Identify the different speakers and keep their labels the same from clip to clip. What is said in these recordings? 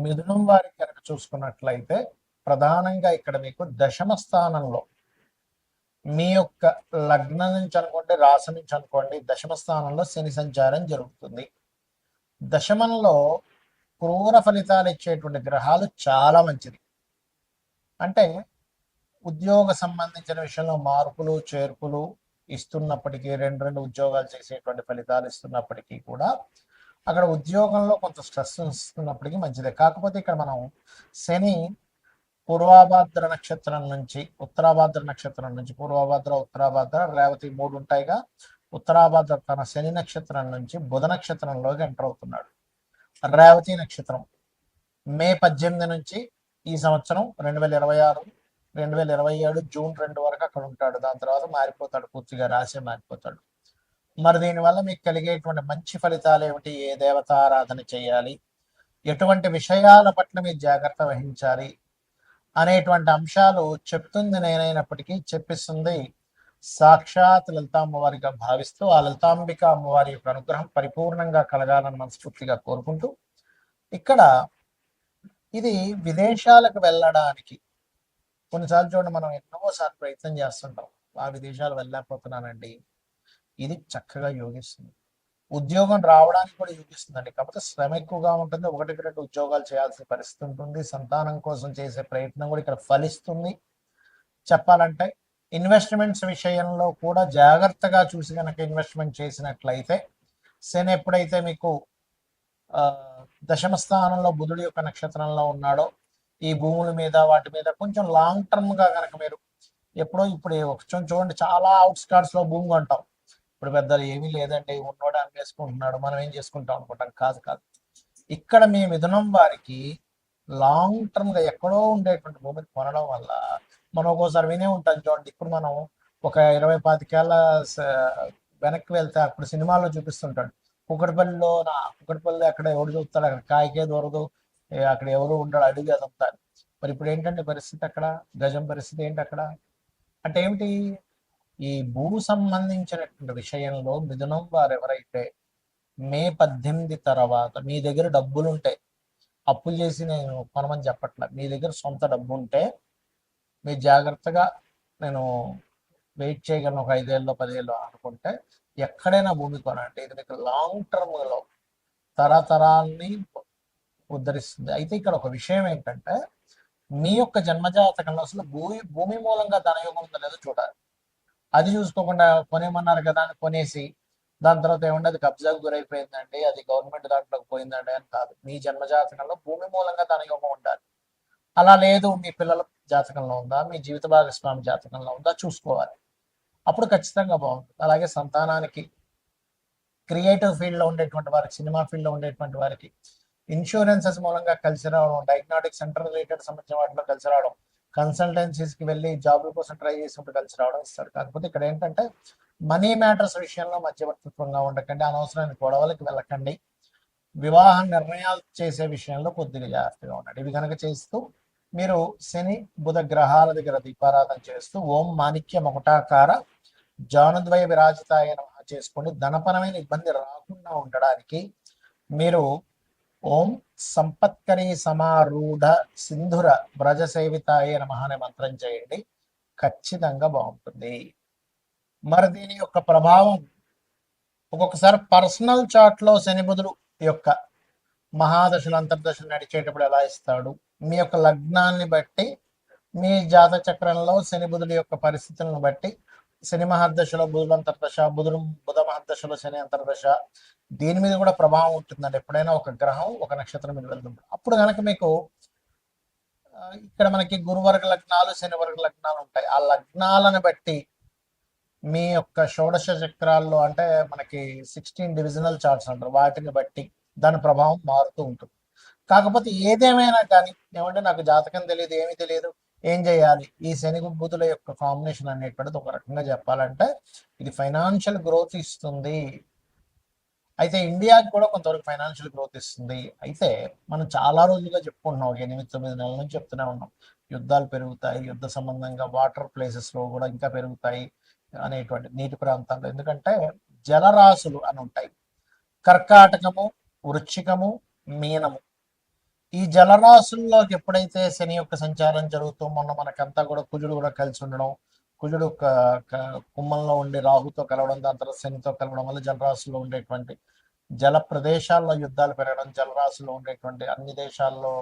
Speaker 1: మిథునం వారికి కనుక చూసుకున్నట్లయితే ప్రధానంగా ఇక్కడ మీకు దశమ స్థానంలో మీ యొక్క లగ్నం నుంచి అనుకోండి, రాశి నుంచి అనుకోండి, దశమ స్థానంలో శని సంచారం జరుగుతుంది. దశమంలో క్రూర ఫలితాలు ఇచ్చేటువంటి గ్రహాలు చాలా మంచిది. అంటే ఉద్యోగ సంబంధించిన విషయంలో మార్పులు చేర్పులు ఇస్తున్నప్పటికీ, రెండు రెండు ఉద్యోగాలు చేసేటువంటి ఫలితాలు ఇస్తున్నప్పటికీ కూడా అక్కడ ఉద్యోగంలో కొంత స్ట్రెస్ ఇస్తున్నప్పటికీ మంచిదే. కాకపోతే ఇక్కడ మనం శని పూర్వాభాద్ర నక్షత్రం నుంచి ఉత్తరాభాద్ర నక్షత్రం నుంచి, పూర్వభాద్ర ఉత్తరాభాద్ర రేవతి 3 ఉంటాయిగా, ఉత్తరాభాద్ర తన శని నక్షత్రం నుంచి బుధ నక్షత్రంలోకి ఎంటర్ అవుతున్నాడు. రేవతి నక్షత్రం మే 18 నుంచి ఈ సంవత్సరం 2026 2027 జూన్ 2 వరకు అక్కడ ఉంటాడు. దాని తర్వాత మారిపోతాడు, పూర్తిగా రాసే మారిపోతాడు. మరి దీనివల్ల మీకు కలిగేటువంటి మంచి ఫలితాలు ఏమిటి? ఏ దేవత ఆరాధన చేయాలి, ఎటువంటి విషయాల పట్ల మీరు జాగ్రత్త వహించాలి అనేటువంటి అంశాలు చెప్తుంది నేనైనప్పటికీ చెప్పిస్తుంది సాక్షాత్ లలిత అమ్మవారిగా భావిస్తూ, ఆ లలితాంబిక అమ్మవారి యొక్క అనుగ్రహం పరిపూర్ణంగా కలగాలని మనస్ఫూర్తిగా కోరుకుంటూ, ఇక్కడ ఇది విదేశాలకు వెళ్ళడానికి కొన్నిసార్లు చూడండి, మనం ఎన్నోసార్లు ప్రయత్నం చేస్తుంటాం, ఆ విదేశాలు వెళ్ళలేకపోతున్నానండి. ఇది చక్కగా యోగిస్తుంది. ఉద్యోగం రావడానికి కూడా యోగిస్తుందండి. కాకపోతే శ్రమ ఎక్కువగా ఉంటుంది, 1-2 ఉద్యోగాలు చేయాల్సిన పరిస్థితి ఉంటుంది. సంతానం కోసం చేసే ప్రయత్నం కూడా ఇక్కడ ఫలిస్తుంది. చెప్పాలంటే ఇన్వెస్ట్మెంట్స్ విషయంలో కూడా జాగ్రత్తగా చూసి కనుక ఇన్వెస్ట్మెంట్ చేసినట్లయితే, శని ఎప్పుడైతే మీకు దశమ స్థానంలో బుధుడి యొక్క నక్షత్రంలో ఉన్నాడో, ఈ భూముల మీద వాటి మీద కొంచెం లాంగ్ టర్మ్ గా కనుక మీరు ఎప్పుడో ఇప్పుడు కొంచెం చూడండి, చాలా అవుట్స్కర్ట్స్ లో భూమి కొంటాం. ఇప్పుడు పెద్దలు ఏమీ లేదండి, ఉన్నోడు అమ్మేసుకుంటున్నాడు, మనం ఏం చేసుకుంటాం అనుకుంటాం. కాదు కాదు, ఇక్కడ మీ మిథునం వారికి లాంగ్ టర్మ్ గా ఎక్కడో ఉండేటువంటి భూమిని కొనడం వల్ల మనం ఒక్కోసారి వినే ఉంటాం. చూడండి, ఇప్పుడు మనం ఒక 20-25 ఏళ్ళ వెనక్కి వెళ్తే అప్పుడు సినిమాల్లో చూపిస్తుంటాడు, కుక్కటిపల్లిలో అక్కడ ఎవడు చూస్తాడు, అక్కడ కాయకే దొరకదు, అక్కడ ఎవరు ఉండడు, అడిగి అదంతా. మరి ఇప్పుడు ఏంటంటే పరిస్థితి, అక్కడ గజం పరిస్థితి ఏంటి అక్కడ? అంటే ఏమిటి? ఈ భూ సంబంధించినటువంటి విషయంలో మిథునం వారు ఎవరైతే మే 18 తర్వాత మీ దగ్గర డబ్బులు ఉంటాయి, అప్పులు చేసి నేను కొనమని చెప్పట్లా, మీ దగ్గర సొంత డబ్బు ఉంటే మీరు జాగ్రత్తగా నేను వెయిట్ చేయగలను, ఒక 5 ఏళ్ళు 10 ఏళ్ళు అనుకుంటే ఎక్కడైనా భూమి కొనండి. ఇది మీకు లాంగ్ టర్మ్లో తరతరాల్ని ఉద్ధరిస్తుంది. అయితే ఇక్కడ ఒక విషయం ఏంటంటే, మీ యొక్క జన్మజాతకంలో అసలు భూమి మూలంగా ధనయోగం ఉందో లేదో చూడాలి. అది చూసుకోకుండా కొనేమన్నారు కదా అని కొనేసి దాని తర్వాత ఏమంటే అది కబ్జాకు గురైపోయిందండి, అది గవర్నమెంట్ దాంట్లోకి పోయిందండి అని కాదు. మీ జన్మజాతకంలో భూమి మూలంగా ధనయోగం ఉండాలి. అలా లేదు, మీ పిల్లల జాతకంలో ఉందా, మీ జీవిత భాగస్వామి జాతకంలో ఉందా చూసుకోవాలి. అప్పుడు ఖచ్చితంగా బాగుంటుంది. అలాగే సంతానానికి, క్రియేటివ్ ఫీల్డ్లో ఉండేటువంటి వారికి, సినిమా ఫీల్డ్లో ఉండేటువంటి వారికి ఇన్సూరెన్సెస్ మూలంగా కలిసి రావడం, డయాగ్నోటిక్ సెంటర్ రిలేటెడ్ సంబంధించిన వాటిలో కలిసి రావడం, కన్సల్టెన్సీస్కి వెళ్ళి జాబుల కోసం ట్రై చేసినప్పుడు కలిసి రావడం ఇస్తారు. కాకపోతే ఇక్కడ ఏంటంటే మనీ మ్యాటర్స్ విషయంలో మధ్యవర్తిత్వంగా ఉండకండి, అనవసరమైన గొడవలకి వెళ్ళకండి, వివాహ నిర్ణయాలు చేసే విషయంలో కొద్దిగా జాగ్రత్తగా ఉండండి. ఇవి కనుక చేస్తూ మీరు శని బుధ గ్రహాల దగ్గర దీపారాధన చేస్తూ ఓం మాణిక్య మకుటాకార జానుద్వయ విరాజితాయ నమః చేసుకోండి. ధనపరమైన ఇబ్బంది రాకుండా ఉండడానికి మీరు ఓం సంపత్కరీ సమారూఢ సింధుర వ్రజ సేవితాయ నమః అనే మంత్రం చేయండి, ఖచ్చితంగా బాగుంటుంది. మరి దీని యొక్క ప్రభావం ఒక్కొక్కసారి పర్సనల్ చార్ట్ లో శని బుధుడు యొక్క మహాదశలు అంతర్దశలు నడిచేటప్పుడు ఎలా ఇస్తాడు, మీ యొక్క లగ్నాన్ని బట్టి, మీ జాతక చక్రంలో శని బుధుడి యొక్క పరిస్థితులను బట్టి, శని మహర్దశలో బుధుడు అంతర్దశ, బుధ మహర్దశలో శని అంతర్దశ, దీని మీద కూడా ప్రభావం ఉంటుందండి. ఎప్పుడైనా ఒక గ్రహం ఒక నక్షత్రం మీద వెళ్తుంది, అప్పుడు కనుక మీకు ఇక్కడ మనకి గురువర్గ లగ్నాలు శని వర్గ లగ్నాలు ఉంటాయి. ఆ లగ్నాలను బట్టి మీ యొక్క షోడశ చక్రాల్లో, అంటే మనకి 16 డివిజనల్ చార్ట్స్ అంటారు, వాటిని బట్టి దాని ప్రభావం మారుతూ ఉంటుంది. కాకపోతే ఏదేమైనా కానీ ఏమంటే నాకు జాతకం తెలియదు, ఏమీ తెలియదు, ఏం చేయాలి? ఈ శని బుధుల యొక్క కాంబినేషన్ అనేటువంటిది ఒక రకంగా చెప్పాలంటే ఇది ఫైనాన్షియల్ గ్రోత్ ఇస్తుంది. అయితే ఇండియాకి కూడా కొంతవరకు ఫైనాన్షియల్ గ్రోత్ ఇస్తుంది. అయితే మనం చాలా రోజులుగా చెప్పుకుంటున్నాం, 8-9 నెలల నుంచి చెప్తూనే ఉన్నాం, యుద్ధాలు పెరుగుతాయి, యుద్ధ సంబంధంగా వాటర్ ప్లేసెస్లో కూడా ఇంకా పెరుగుతాయి అనేటువంటి నీటి ప్రాంతాల్లో. ఎందుకంటే జలరాశులు అని ఉంటాయి, కర్కాటకము, వృశ్చికము, మీనము, ఈ జలరాశుల్లోకి ఎప్పుడైతే శని యొక్క సంచారం జరుగుతూ మొన్న మనకంతా కూడా కుజుడు కూడా కలిసి ఉండడం, కుజుడు కుంభంలో ఉండి రాహుతో కలవడం, దాని తర్వాత శనితో కలవడం వల్ల జలరాశుల్లో ఉండేటువంటి జల ప్రదేశాల్లో యుద్ధాలు పెరగడం, జలరాశుల్లో ఉండేటువంటి అన్ని దేశాల్లో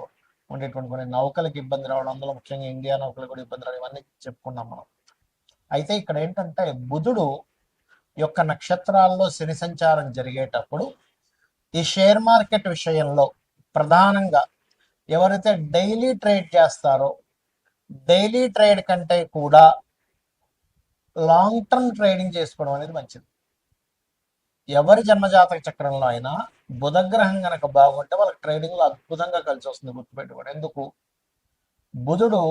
Speaker 1: ఉండేటువంటి కొన్ని నౌకలకు ఇబ్బంది రావడం, అందులో ముఖ్యంగా ఇండియా నౌకలకు కూడా ఇబ్బంది రావడం, ఇవన్నీ చెప్పుకున్నాం మనం. అయితే ఇక్కడ ఏంటంటే బుధుడు యొక్క నక్షత్రాల్లో శని సంచారం జరిగేటప్పుడు ఈ షేర్ మార్కెట్ విషయంలో ప్రధానంగా ఎవరైతే డైలీ ట్రేడ్ చేస్తారో, డైలీ ట్రేడ్ కంటే కూడా లాంగ్ టర్మ్ ట్రేడింగ్ చేసుకోవడం అనేది మంచిది. ఎవరి జన్మజాతక చక్రంలో అయినా బుధగ్రహం కనుక బాగుంటే వాళ్ళకి ట్రేడింగ్లో అద్భుతంగా కలిసి వస్తుంది. గుర్తుపెట్టుకోండి. ఎందుకు? బుధుడు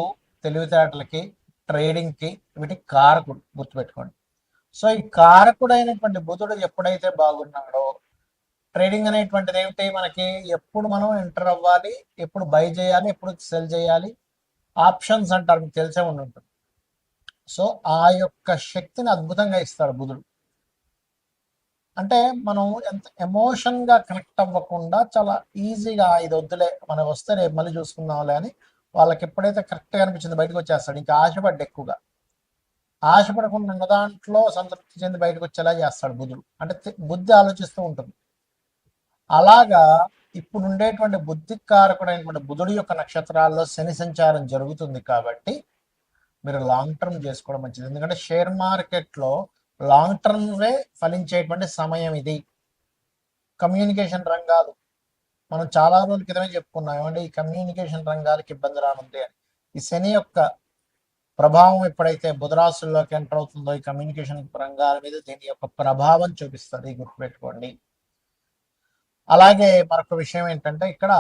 Speaker 1: తెలివితేటలకి, ట్రేడింగ్కి, వీటికి కారకుడు. గుర్తుపెట్టుకోండి. సో ఈ కారకుడైనటువంటి బుధుడు ఎప్పుడైతే బాగున్నాడో, ట్రేడింగ్ అనేటువంటిది ఏమిటి? మనకి ఎప్పుడు మనం ఎంటర్ అవ్వాలి, ఎప్పుడు బై చేయాలి, ఎప్పుడు సెల్ చేయాలి, ఆప్షన్స్ అంటారు, మీకు తెలిసే ఉంటుంది. సో ఆ యొక్క శక్తిని అద్భుతంగా ఇస్తాడు బుధుడు. అంటే మనం ఎంత ఎమోషన్గా కనెక్ట్ అవ్వకుండా చాలా ఈజీగా ఇది వద్దులే, మనకు వస్తే రేపు మళ్ళీ చూసుకుందాంలే అని వాళ్ళకి ఎప్పుడైతే కరెక్ట్గా అనిపించింది బయటకు వచ్చేస్తాడు. ఇంకా ఆశపడ్డ ఎక్కువగా ఆశపడకుండా ఉన్న దాంట్లో సంతృప్తి చెంది బయటకు వచ్చేలా చేస్తాడు బుధుడు. అంటే బుద్ధి ఆలోచిస్తూ ఉంటుంది. అలాగా ఇప్పుడు ఉండేటువంటి బుద్ధి కారకుడైనటువంటి బుధుడి యొక్క నక్షత్రాల్లో శని సంచారం జరుగుతుంది కాబట్టి మీరు లాంగ్ టర్మ్ చేసుకోవడం మంచిది. ఎందుకంటే షేర్ మార్కెట్లో లాంగ్ టర్మ్వే ఫలించేటువంటి సమయం ఇది. కమ్యూనికేషన్ రంగాలు మనం చాలా రోజుల క్రితమే చెప్పుకున్నాం ఏమంటే ఈ కమ్యూనికేషన్ రంగాలకి ఇబ్బంది రానుంది అని. ఈ శని యొక్క ప్రభావం ఎప్పుడైతే బుధరాశుల్లోకి ఎంటర్ అవుతుందో ఈ కమ్యూనికేషన్ రంగాల మీద దీని యొక్క ప్రభావం చూపిస్తుంది, గుర్తుపెట్టుకోండి. అలాగే మరొక విషయం ఏంటంటే ఇక్కడ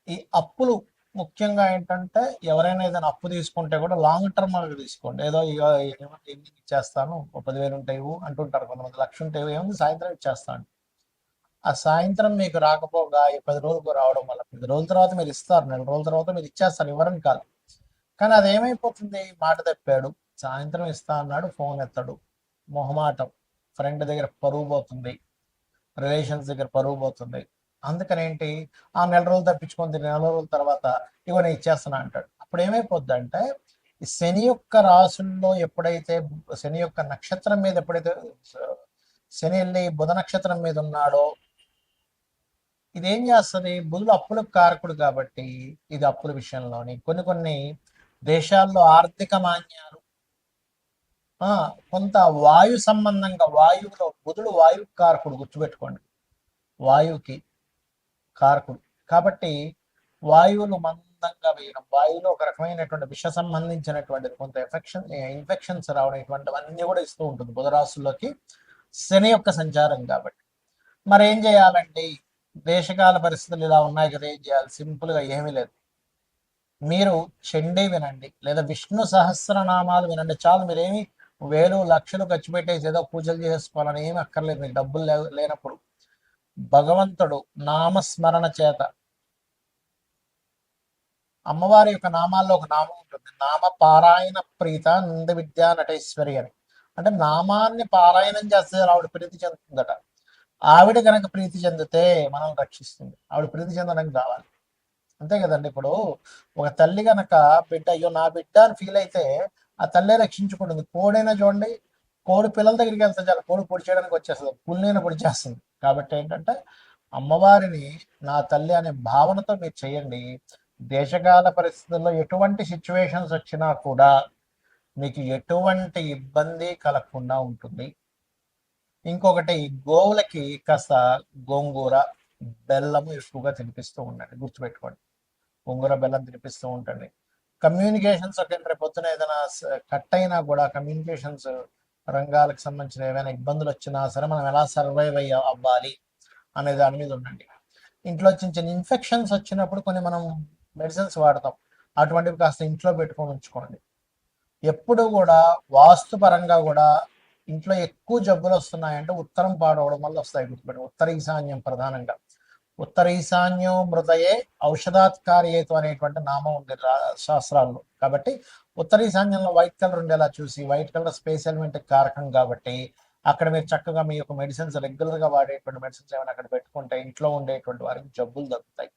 Speaker 1: ఈ అప్పులు ముఖ్యంగా ఏంటంటే ఎవరైనా ఏదైనా అప్పు తీసుకుంటే కూడా లాంగ్ టర్మ్ అనేది తీసుకోండి. ఏదో ఈవినింగ్ ఇచ్చేస్తాను, 10,000 ఉంటాయి అంటుంటారు కొంతమంది, 1,00,000 ఉంటాయి, ఏముంది సాయంత్రం ఇచ్చేస్తాను. ఆ సాయంత్రం మీకు రాకపోగా ఈ 10 రోజులకు రావడం వల్ల 10 రోజుల తర్వాత మీరు ఇస్తారు, 4 రోజుల తర్వాత మీరు ఇచ్చేస్తారు, ఇవ్వరని కాదు. కానీ అది ఏమైపోతుంది? మాట తప్పాడు, సాయంత్రం ఇస్తా అన్నాడు, ఫోన్ ఎత్తాడు, మొహమాటం, ఫ్రెండ్ దగ్గర పరువు పోతుంది, రిలేషన్స్ దగ్గర పరువు పోతుంది. అందుకని ఏంటి, ఆ 4 రోజులు తప్పించుకొని 4 రోజుల తర్వాత ఇగో నేను ఇచ్చేస్తున్నా అంటాడు. అప్పుడు ఏమైపోద్ది అంటే ఈ శని యొక్క రాసుల్లో ఎప్పుడైతే శని యొక్క నక్షత్రం మీద ఎప్పుడైతే శని వెళ్ళి బుధ నక్షత్రం మీద ఉన్నాడో ఇదేం చేస్తుంది? బుధుడు అప్పులకు కారకుడు కాబట్టి ఇది అప్పుల విషయంలోని కొన్ని దేశాల్లో ఆర్థిక మాన్యాలు, కొంత వాయు సంబంధంగా, వాయువులో బుధుడు వాయు కారకుడు, గుర్తుపెట్టుకోండి, వాయువుకి కారకుడు కాబట్టి వాయువులు మందంగా వేయడం, వాయువులో ఒక రకమైనటువంటి విష సంబంధించినటువంటిది కొంత ఇన్ఫెక్షన్స్ రావడం, ఇటువంటివన్నీ కూడా ఇస్తూ ఉంటుంది బుధరాశుల్లోకి శని యొక్క సంచారం కాబట్టి. మరి ఏం చేయాలండి? దేశకాల పరిస్థితులు ఇలా ఉన్నాయి కదా, ఏం చేయాలి? సింపుల్గా ఏమీ లేదు, మీరు చండీ వినండి లేదా విష్ణు సహస్రనామాలు వినండి చాలు. మీరేమి వేలు లక్షలు ఖర్చు పెట్టేసి ఏదో పూజలు చేసుకోవాలని ఏమి అక్కర్లేదు. మీకు డబ్బులు లేనప్పుడు భగవంతుడు నామస్మరణ చేత, అమ్మవారి యొక్క నామాల్లో ఒక నామం ఉంటుంది, నామ పారాయణ ప్రీత నంద విద్యా నటేశ్వరి అని. అంటే నామాన్ని పారాయణం చేస్తే ఆవిడ ప్రీతి చెందుతుందట. ఆవిడ కనుక ప్రీతి చెందితే మనం రక్షిస్తుంది. ఆవిడ ప్రీతి చెందడం కావాలి, అంతే కదండి. ఇప్పుడు ఒక తల్లి కనుక బిడ్డ అయ్యో నా బిడ్డ అని ఫీల్ అయితే ఆ తల్లే రక్షించుకుంటుంది. కోడైనా చూడండి, కోడి పిల్లల దగ్గరికి వెళ్తే చాలా కోడి పొడి చేయడానికి వచ్చేస్తుంది, పుల్లైన పొడి చేస్తుంది. కాబట్టి ఏంటంటే అమ్మవారిని నా తల్లి అనే భావనతో మీరు చేయండి. దేశకాల పరిస్థితుల్లో ఎటువంటి సిచ్యువేషన్స్ వచ్చినా కూడా మీకు ఎటువంటి ఇబ్బంది కలగకుండా ఉంటుంది. ఇంకొకటి, గోవులకి కాస్త గోంగూర బెల్లము ఎక్కువగా తినిపిస్తూ ఉండండి, గుర్తుపెట్టుకోండి. గోంగూర బెల్లం తినిపిస్తూ ఉండండి. కమ్యూనికేషన్స్ ఒక రేపు పొద్దున ఏదైనా కట్ అయినా కూడా కమ్యూనికేషన్స్ రంగాలకు సంబంధించిన ఏమైనా ఇబ్బందులు వచ్చినా సరే మనం ఎలా సర్వైవ్ అవ్వాలి అనే దాని మీద ఉండండి. ఇంట్లో చిన్న చిన్న ఇన్ఫెక్షన్స్ వచ్చినప్పుడు కొన్ని మనం మెడిసిన్స్ వాడతాం, అటువంటివి కాస్త ఇంట్లో పెట్టుకొని ఉంచుకోండి. ఎప్పుడు కూడా వాస్తు పరంగా కూడా ఇంట్లో ఎక్కువ జబ్బులు వస్తున్నాయంటే ఉత్తరం పాడవడం వల్ల వస్తాయి, గుర్తుపెట్టి. ఉత్తర ఈశాన్యం ప్రధానంగా, ఉత్తర ఈశాన్యం మృదయే ఔషధాత్కార్యేతు అనేటువంటి నామం ఉంది శాస్త్రాల్లో. కాబట్టి ఉత్తర ఈశాన్యంలో వైట్ కలర్ ఉండేలా చూసి, వైట్ కలర్ స్పేస్ ఎలిమెంట్ కారకం కాబట్టి అక్కడ మీరు చక్కగా మీ యొక్క మెడిసిన్స్ రెగ్యులర్గా వాడేటువంటి మెడిసిన్స్ ఏమైనా అక్కడ పెట్టుకుంటే ఇంట్లో ఉండేటువంటి వారికి జబ్బులు తగ్గుతాయి.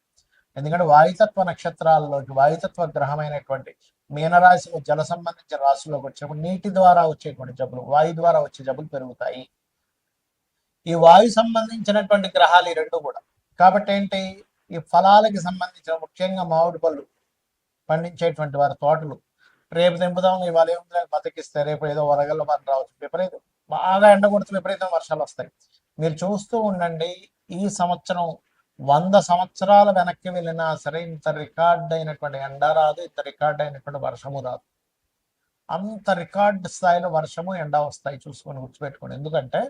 Speaker 1: ఎందుకంటే వాయుతత్వ నక్షత్రాల్లోకి వాయుతత్వ గ్రహమైనటువంటి మీనరాశిలో జల సంబంధించిన రాశిలోకి వచ్చినప్పుడు నీటి ద్వారా వచ్చేటువంటి జబ్బులు, వాయు ద్వారా వచ్చే జబ్బులు పెరుగుతాయి. ఈ వాయు సంబంధించినటువంటి గ్రహాలు ఈ రెండు కూడా. కాబట్టి ఏంటి, ఈ ఫలాలకి సంబంధించిన ముఖ్యంగా మామిడి పళ్ళు పండించేటువంటి వారి తోటలు రేపు తెంపుదాం ఇవాళ ఏముంది బతికిస్తే రేపు ఏదో వరగల్లో మనం రావచ్చు, విపరీతం బాగా ఎండ కొడుతూ విపరీతం వర్షాలు వస్తాయి. మీరు చూస్తూ ఉండండి, ఈ సంవత్సరం 100 సంవత్సరాల వెనక్కి వెళ్ళినా సరే ఇంత రికార్డ్ అయినటువంటి ఎండ రాదు, ఇంత రికార్డ్ అయినటువంటి వర్షము రాదు. అంత రికార్డ్ స్థాయిలో వర్షము ఎండ వస్తాయి, చూసుకొని గుర్తుపెట్టుకోండి. ఎందుకంటే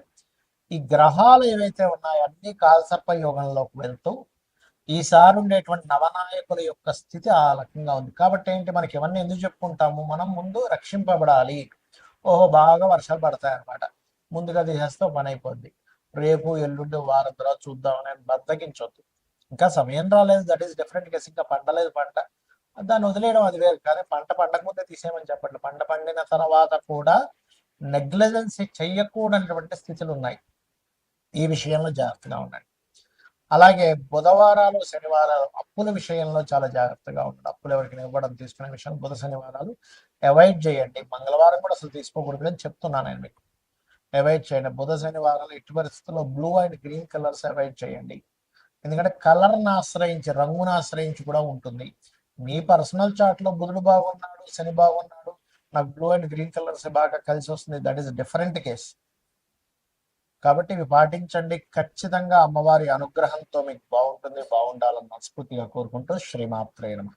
Speaker 1: ఈ గ్రహాలు ఏవైతే ఉన్నాయో అన్ని కాలసర్ప యోగంలోకి వెళ్తూ ఈసారి ఉండేటువంటి నవనాయకుల యొక్క స్థితి ఆ రకంగా ఉంది. కాబట్టి ఏంటి, మనకి ఇవన్నీ ఎందుకు చెప్పుకుంటాము, మనం ముందు రక్షింపబడాలి. ఓహో బాగా వర్షాలు పడతాయి అనమాట, ముందుగా తీసేస్తే పని అయిపోద్ది, రేపు ఎల్లుండి వారం తర్వాత చూద్దాం అని బద్దకించొద్దు. ఇంకా సమయం రాలేదు, దట్ ఈస్ డిఫరెంట్ కేసు. ఇంకా పండలేదు పంట, దాన్ని వదిలేయడం అది వేరు. కానీ పంట పండకముందే తీసేయమని చెప్పండి. పంట పండిన తర్వాత కూడా నెగ్లిజెన్స్ చెయ్యకూడనటువంటి స్థితులు ఉన్నాయి. ఈ విషయంలో జాగ్రత్తగా ఉండండి. అలాగే బుధవారాలు శనివారాలు అప్పుల విషయంలో చాలా జాగ్రత్తగా ఉండండి. అప్పులు ఎవరికి ఇవ్వడం తీసుకునే విషయంలో బుధ శనివారాలు అవాయిడ్ చేయండి. మంగళవారం కూడా అసలు తీసుకోకూడదు అని చెప్తున్నాను నేను మీకు. అవాయిడ్ చేయండి. బుధ శనివారాలు ఎట్టి పరిస్థితుల్లో blue and green colours avoid చేయండి. ఎందుకంటే కలర్ని ఆశ్రయించి, రంగును ఆశ్రయించి కూడా ఉంటుంది. మీ పర్సనల్ చార్ట్ లో బుధుడు బాగున్నాడు, శని బాగున్నాడు, నాకు బ్లూ అండ్ గ్రీన్ కలర్స్ బాగా కలిసి వస్తుంది, దట్ ఈస్ డిఫరెంట్ కేస్. కాబట్టి ఇవి పాటించండి. ఖచ్చితంగా అమ్మవారి అనుగ్రహంతో మీకు బాగుంటుంది, బాగుండాలని మనస్ఫూర్తిగా కోరుకుంటూ శ్రీమాత్రే నమః.